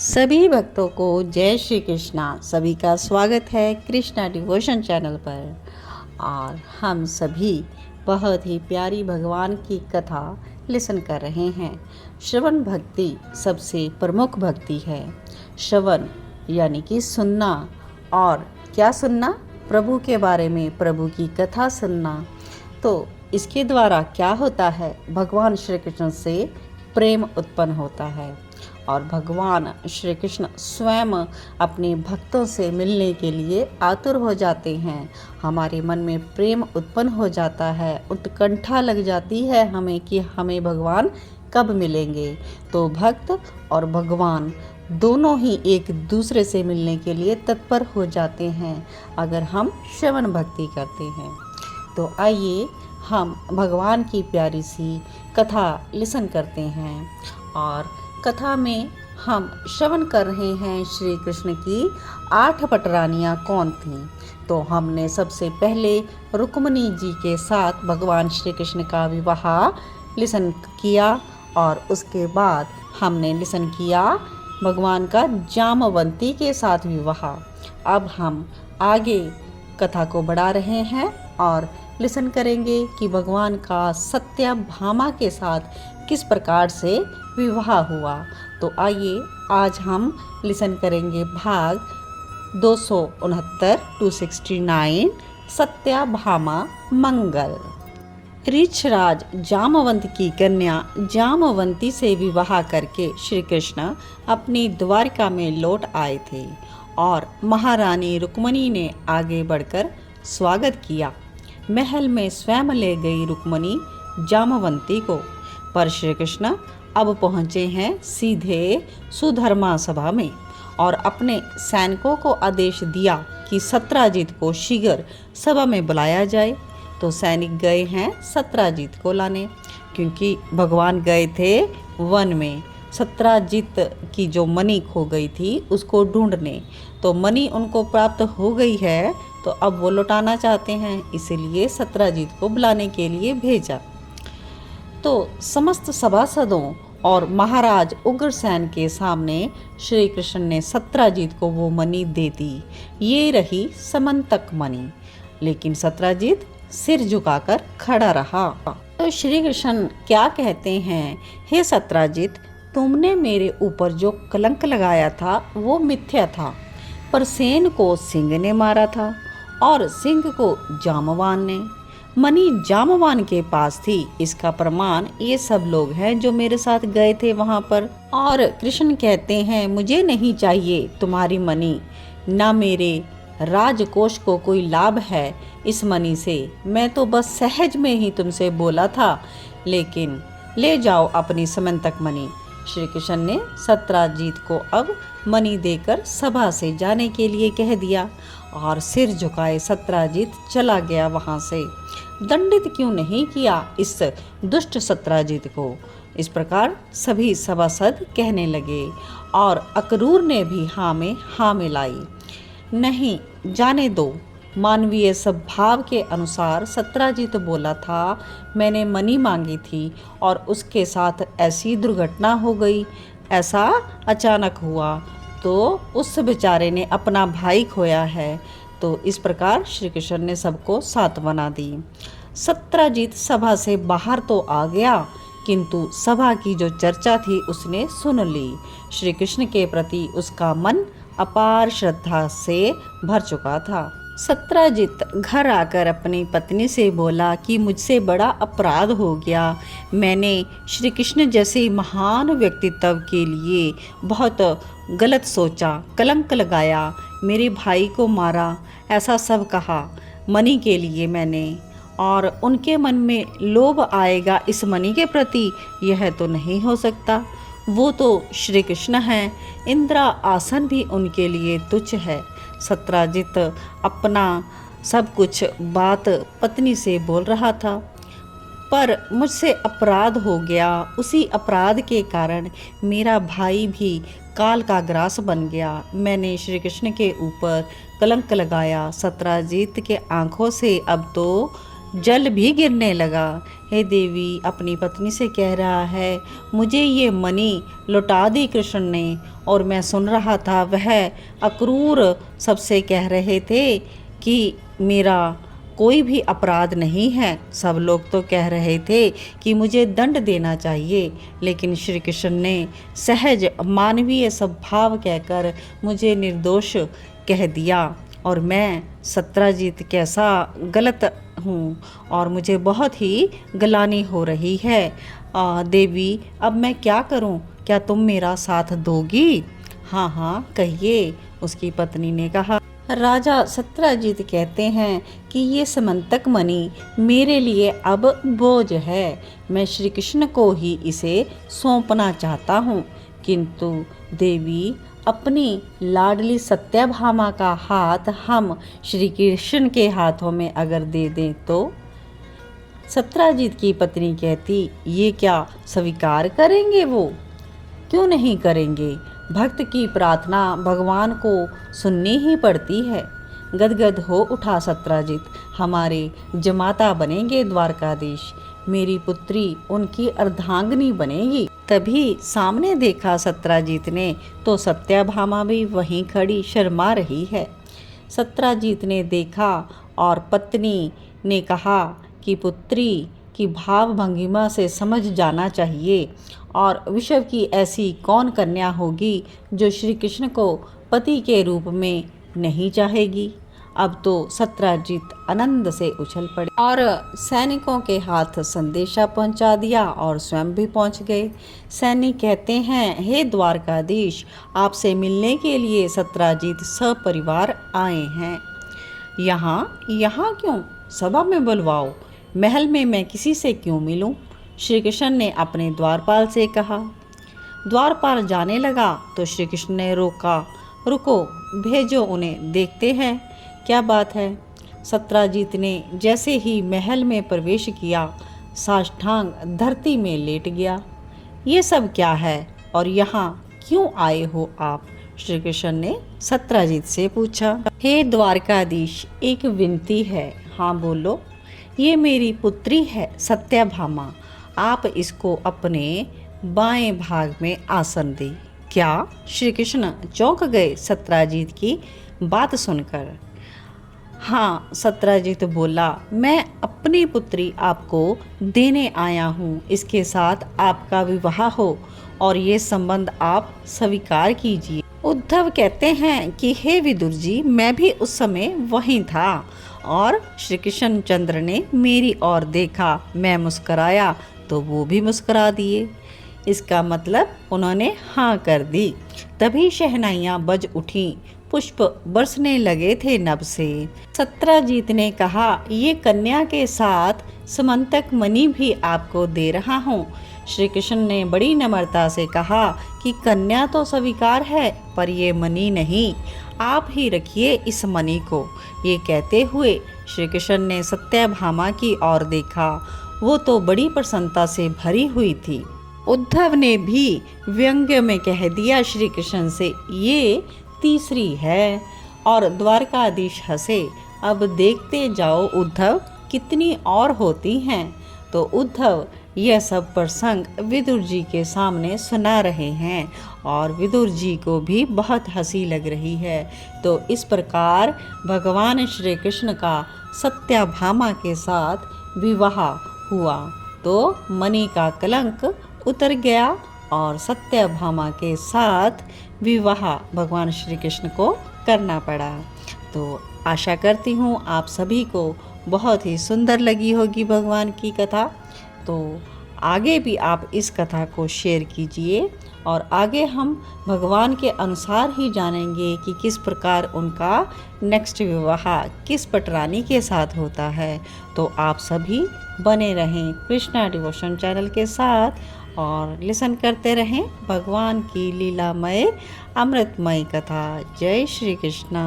सभी भक्तों को जय श्री कृष्णा। सभी का स्वागत है कृष्णा डिवोशन चैनल पर। और हम सभी बहुत ही प्यारी भगवान की कथा लिसन कर रहे हैं। श्रवण भक्ति सबसे प्रमुख भक्ति है। श्रवण यानी कि सुनना। और क्या सुनना? प्रभु के बारे में, प्रभु की कथा सुनना। तो इसके द्वारा क्या होता है? भगवान श्री कृष्ण से प्रेम उत्पन्न होता है और भगवान श्री कृष्ण स्वयं अपने भक्तों से मिलने के लिए आतुर हो जाते हैं। हमारे मन में प्रेम उत्पन्न हो जाता है, उत्कंठा लग जाती है हमें कि हमें भगवान कब मिलेंगे। तो भक्त और भगवान दोनों ही एक दूसरे से मिलने के लिए तत्पर हो जाते हैं अगर हम श्रवण भक्ति करते हैं। तो आइए हम भगवान की प्यारी सी कथा लिसन करते हैं। और कथा में हम श्रवण कर रहे हैं श्री कृष्ण की 8 पटरानियाँ कौन थीं। तो हमने सबसे पहले रुक्मिणी जी के साथ भगवान श्री कृष्ण का विवाह लिसन किया और उसके बाद हमने लिसन किया भगवान का जामवंती के साथ विवाह। अब हम आगे कथा को बढ़ा रहे हैं और लिसन करेंगे कि भगवान का सत्यभामा के साथ किस प्रकार से विवाह हुआ। तो आइए आज हम लिसन करेंगे भाग 269 269 सत्यभामा मंगल। ऋक्षराज जामवंत की कन्या जामवंती से विवाह करके श्री कृष्ण अपनी द्वारिका में लौट आए थे और महारानी रुक्मिणी ने आगे बढ़कर स्वागत किया। महल में स्वयं ले गई रुक्मिणी जामवंती को। पर श्री कृष्ण अब पहुँचे हैं सीधे सुधर्मा सभा में और अपने सैनिकों को आदेश दिया कि सत्राजित को शीघ्र सभा में बुलाया जाए। तो सैनिक गए हैं सत्राजित को लाने, क्योंकि भगवान गए थे वन में सत्राजित की जो मणि खो गई थी उसको ढूंढने। तो मणि उनको प्राप्त हो गई है, तो अब वो लौटाना चाहते हैं, इसीलिए सत्राजित को बुलाने के लिए भेजा। तो समस्त सभासदों और महाराज उग्रसेन के सामने श्री कृष्ण ने सत्राजित को वो मणि दे दी। ये रही समंतक मणि। लेकिन सत्राजित सिर झुकाकर खड़ा रहा। तो श्री कृष्ण क्या कहते हैं? हे सत्राजित, तुमने मेरे ऊपर जो कलंक लगाया था वो मिथ्या था, पर सेन को सिंह ने मारा था और सिंह को जामवान ने। मणि जामवान के पास थी, इसका प्रमाण ये सब लोग हैं जो मेरे साथ गए थे वहाँ पर। और कृष्ण कहते हैं मुझे नहीं चाहिए तुम्हारी मणि, ना मेरे राजकोष को कोई लाभ है इस मणि से। मैं तो बस सहज में ही तुमसे बोला था, लेकिन ले जाओ अपनी समंतक मणि। श्री कृष्ण ने सत्राजित को अब मणि देकर सभा से जाने के लिए कह दिया और सिर झुकाए सत्राजित चला गया वहाँ से। दंडित क्यों नहीं किया इस दुष्ट सत्राजित को? इस प्रकार सभी सभासद कहने लगे और अक्रूर ने भी हाँ में हाँ मिलाई। नहीं, जाने दो। मानवीय स्वभाव के अनुसार सत्राजित बोला था मैंने मणि मांगी थी और उसके साथ ऐसी दुर्घटना हो गई, ऐसा अचानक हुआ, तो उस बेचारे ने अपना भाई खोया है। तो इस प्रकार श्री कृष्ण ने सबको सांत्वना दी। सत्राजित सभा से बाहर तो आ गया, किंतु सभा की जो चर्चा थी उसने सुन ली। श्री कृष्ण के प्रति उसका मन अपार श्रद्धा से भर चुका था। सत्राजित घर आकर अपनी पत्नी से बोला कि मुझसे बड़ा अपराध हो गया। मैंने श्री कृष्ण जैसे महान व्यक्तित्व के लिए बहुत गलत सोचा, कलंक लगाया, मेरे भाई को मारा, ऐसा सब कहा मणि के लिए मैंने। और उनके मन में लोभ आएगा इस मणि के प्रति, यह तो नहीं हो सकता। वो तो श्री कृष्ण हैं, इंद्रा आसन भी उनके लिए तुच्छ है। सत्राजित अपना सब कुछ बात पत्नी से बोल रहा था, पर मुझसे अपराध हो गया। उसी अपराध के कारण मेरा भाई भी काल का ग्रास बन गया। मैंने श्री कृष्ण के ऊपर कलंक लगाया। सत्राजित के आंखों से अब तो जल भी गिरने लगा। हे देवी, अपनी पत्नी से कह रहा है, मुझे ये मणि लौटा दी कृष्ण ने। और मैं सुन रहा था वह अक्रूर सबसे कह रहे थे कि मेरा कोई भी अपराध नहीं है। सब लोग तो कह रहे थे कि मुझे दंड देना चाहिए, लेकिन श्री कृष्ण ने सहज मानवीय स्वभाव कहकर मुझे निर्दोष कह दिया। और मैं सत्यजीत कैसा गलत हूँ और मुझे बहुत ही ग्लानि हो रही है। देवी, अब मैं क्या करूँ? क्या तुम मेरा साथ दोगी? हाँ हाँ, कहिए, उसकी पत्नी ने कहा। राजा सत्यजीत कहते हैं कि ये समंतक मणि मेरे लिए अब बोझ है। मैं श्री कृष्ण को ही इसे सौंपना चाहता हूँ, किंतु देवी, अपनी लाडली सत्यभामा का हाथ हम श्री कृष्ण के हाथों में अगर दे दें तो? सत्यजीत की पत्नी कहती, ये क्या स्वीकार करेंगे? वो क्यों नहीं करेंगे? भक्त की प्रार्थना भगवान को सुननी ही पड़ती है। गदगद हो उठा सत्यजीत, हमारे जमाता बनेंगे द्वारकाधीश। मेरी पुत्री उनकी अर्धांगिनी बनेगी। तभी सामने देखा सत्यजीत ने तो सत्यभामा भी वहीं खड़ी शर्मा रही है। सत्यजीत ने देखा और पत्नी ने कहा कि पुत्री की भाव भंगिमा से समझ जाना चाहिए, और विश्व की ऐसी कौन कन्या होगी जो श्री कृष्ण को पति के रूप में नहीं चाहेगी। अब तो सत्यजीत आनंद से उछल पड़े और सैनिकों के हाथ संदेशा पहुंचा दिया और स्वयं भी पहुंच गए। सैनिक कहते हैं, हे द्वारकाधीश, आपसे मिलने के लिए सत्यजीत सपरिवार आए हैं। यहाँ क्यों? सभा में बुलवाओ। महल में मैं किसी से क्यों मिलूं? श्री कृष्ण ने अपने द्वारपाल से कहा। द्वारपाल जाने लगा तो श्री कृष्ण ने रोका, रुको, भेजो उन्हें, देखते हैं क्या बात है। सत्यजीत ने जैसे ही महल में प्रवेश किया, साष्टांग धरती में लेट गया। ये सब क्या है और यहाँ क्यों आए हो आप? श्री कृष्ण ने सत्यजीत से पूछा। हे द्वारकाधीश, एक विनती है। हाँ बोलो। ये मेरी पुत्री है सत्यभामा, आप इसको अपने बाएं भाग में आसन दें। क्या? श्री कृष्ण चौंक गए सत्यजीत की बात सुनकर। हाँ, सत्यजीत बोला, मैं अपनी पुत्री आपको देने आया हूँ। इसके साथ आपका विवाह हो और ये संबंध आप स्वीकार कीजिए। उद्धव कहते हैं कि हे विदुर जी, मैं भी उस समय वहीं था और श्री कृष्ण चंद्र ने मेरी ओर देखा। मैं मुस्कराया तो वो भी मुस्करा दिए। इसका मतलब उन्होंने हाँ कर दी। तभी शहनाइयाँ बज उठीं, पुष्प बरसने लगे थे नभ से। सत्यजीत ने कहा, ये कन्या के साथ समंतक मणि भी आपको दे रहा हूँ। श्री कृष्ण ने बड़ी नम्रता से कहा कि कन्या तो स्वीकार है, पर ये मणि नहीं, आप ही रखिए इस मणि को। ये कहते हुए श्री कृष्ण ने सत्यभामा की ओर देखा। वो तो बड़ी प्रसन्नता से भरी हुई थी। उद्धव ने भी व्यंग्य में कह दिया श्री कृष्ण से, ये तीसरी है। और द्वारकाधीश हंसे। अब देखते जाओ उद्धव, कितनी और होती हैं। तो उद्धव यह सब प्रसंग विदुर जी के सामने सुना रहे हैं और विदुर जी को भी बहुत हंसी लग रही है। तो इस प्रकार भगवान श्री कृष्ण का सत्यभामा के साथ विवाह हुआ। तो मणि का कलंक उतर गया और सत्यभामा के साथ विवाह भगवान श्री कृष्ण को करना पड़ा। तो आशा करती हूँ आप सभी को बहुत ही सुंदर लगी होगी भगवान की कथा। तो आगे भी आप इस कथा को शेयर कीजिए और आगे हम भगवान के अनुसार ही जानेंगे कि किस प्रकार उनका नेक्स्ट विवाह किस पटरानी के साथ होता है। तो आप सभी बने रहें कृष्णा डिवोशन चैनल के साथ और लिसन करते रहें भगवान की लीलामय अमृतमय कथा। जय श्री कृष्णा।